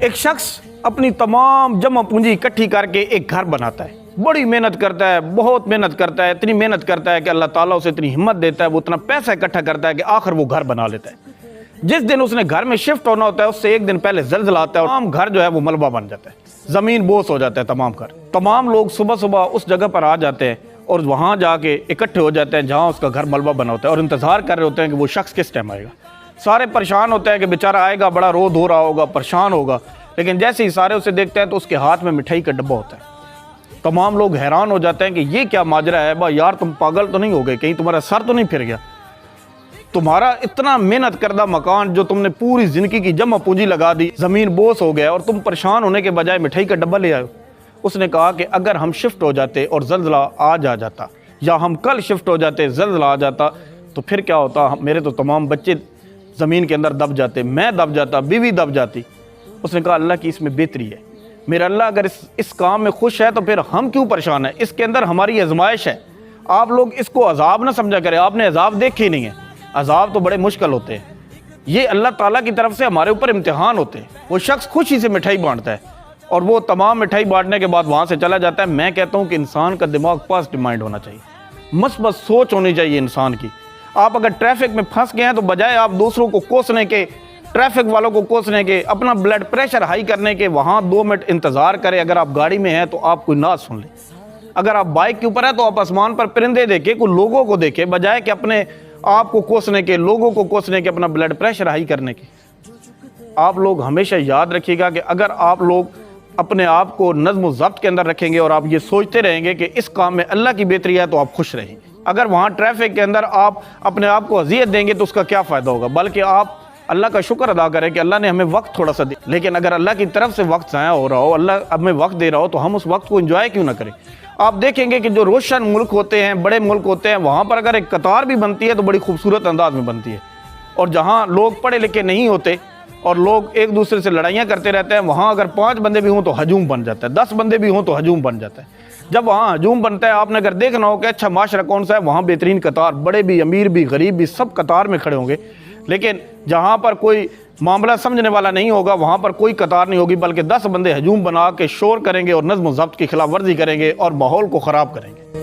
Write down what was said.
ایک شخص اپنی تمام جمع پونجی اکٹھی کر کے ایک گھر بناتا ہے، بڑی محنت کرتا ہے، بہت محنت کرتا ہے، اتنی محنت کرتا ہے کہ اللہ تعالیٰ اسے اتنی ہمت دیتا ہے، وہ اتنا پیسہ اکٹھا کرتا ہے کہ آخر وہ گھر بنا لیتا ہے۔ جس دن اس نے گھر میں شفٹ ہونا ہوتا ہے اس سے ایک دن پہلے زلزلہ آتا ہے اور تمام گھر جو ہے وہ ملبہ بن جاتا ہے، زمین بوس ہو جاتا ہے تمام گھر۔ تمام لوگ صبح صبح اس جگہ پر آ جاتے ہیں اور وہاں جا کے اکٹھے ہو جاتے ہیں جہاں اس کا گھر ملبہ بنا ہوتا ہے، اور انتظار کر رہے ہوتے ہیں کہ وہ شخص کس ٹائم آئے گا۔ سارے پریشان ہوتے ہیں کہ بیچارہ آئے گا، بڑا رو دھو رہا ہوگا، پریشان ہوگا، لیکن جیسے ہی سارے اسے دیکھتے ہیں تو اس کے ہاتھ میں مٹھائی کا ڈبہ ہوتا ہے۔ تمام لوگ حیران ہو جاتے ہیں کہ یہ کیا ماجرا ہے، بھائی یار تم پاگل تو نہیں ہو گئے، کہیں تمہارا سر تو نہیں پھر گیا؟ تمہارا اتنا محنت کردہ مکان جو تم نے پوری زندگی کی جمع پونجی لگا دی، زمین بوس ہو گیا اور تم پریشان ہونے کے بجائے مٹھائی کا ڈبہ لے آئے ہو۔ اس نے کہا کہ اگر ہم شفٹ ہو جاتے اور زلزلہ آج آ جاتا، یا ہم کل شفٹ ہو جاتے زلزلہ آ جاتا، تو پھر کیا ہوتا؟ میرے تو تمام بچے زمین کے اندر دب جاتے، میں دب جاتا، بیوی دب جاتی۔ اس نے کہا اللہ کی اس میں بہتری ہے، میرا اللہ اگر اس کام میں خوش ہے تو پھر ہم کیوں پریشان ہیں؟ اس کے اندر ہماری آزمائش ہے۔ آپ لوگ اس کو عذاب نہ سمجھا کریں، آپ نے عذاب دیکھے ہی نہیں ہے، عذاب تو بڑے مشکل ہوتے ہیں، یہ اللہ تعالیٰ کی طرف سے ہمارے اوپر امتحان ہوتے ہیں۔ وہ شخص خوشی سے مٹھائی بانٹتا ہے اور وہ تمام مٹھائی بانٹنے کے بعد وہاں سے چلا جاتا ہے۔ میں کہتا ہوں کہ انسان کا دماغ پازیٹیو مائنڈ ہونا چاہیے، مثبت سوچ ہونی چاہیے انسان کی۔ آپ اگر ٹریفک میں پھنس گئے ہیں تو بجائے آپ دوسروں کو کوسنے کے، ٹریفک والوں کو کوسنے کے، اپنا بلڈ پریشر ہائی کرنے کے، وہاں 2 منٹ انتظار کریں۔ اگر آپ گاڑی میں ہیں تو آپ کوئی نعت سن لیں، اگر آپ بائک کے اوپر ہیں تو آپ آسمان پر پرندے دیکھیں، کوئی لوگوں کو دیکھیں، بجائے کہ اپنے آپ کو کوسنے کے، لوگوں کو کوسنے کے، اپنا بلڈ پریشر ہائی کرنے کے۔ آپ لوگ ہمیشہ یاد رکھیے گا کہ اگر آپ لوگ اپنے آپ کو نظم و ضبط کے اندر رکھیں گے اور آپ یہ سوچتے رہیں گے کہ اس کام میں اللہ کی بہتری ہے، تو آپ خوش رہیں گے۔ اگر وہاں ٹریفک کے اندر آپ اپنے آپ کو اذیت دیں گے تو اس کا کیا فائدہ ہوگا؟ بلکہ آپ اللہ کا شکر ادا کریں کہ اللہ نے ہمیں وقت تھوڑا سا دیا، لیکن اگر اللہ کی طرف سے وقت ضائع ہو رہا ہو، اللہ ہمیں وقت دے رہا ہو، تو ہم اس وقت کو انجوائے کیوں نہ کریں؟ آپ دیکھیں گے کہ جو روشن ملک ہوتے ہیں، بڑے ملک ہوتے ہیں، وہاں پر اگر ایک قطار بھی بنتی ہے تو بڑی خوبصورت انداز میں بنتی ہے، اور جہاں لوگ پڑھے لکھے نہیں ہوتے اور لوگ ایک دوسرے سے لڑائیاں کرتے رہتے ہیں، وہاں اگر 5 بندے بھی ہوں تو ہجوم بن جاتا ہے، 10 بندے بھی ہوں تو ہجوم بن جاتا ہے۔ جب وہاں ہجوم بنتا ہے، آپ نے اگر دیکھنا ہو کہ اچھا معاشرہ کون سا ہے، وہاں بہترین قطار، بڑے بھی، امیر بھی، غریب بھی، سب قطار میں کھڑے ہوں گے۔ لیکن جہاں پر کوئی معاملہ سمجھنے والا نہیں ہوگا، وہاں پر کوئی قطار نہیں ہوگی، بلکہ 10 بندے ہجوم بنا کے شور کریں گے اور نظم و ضبط کی خلاف ورزی کریں گے اور ماحول کو خراب کریں گے۔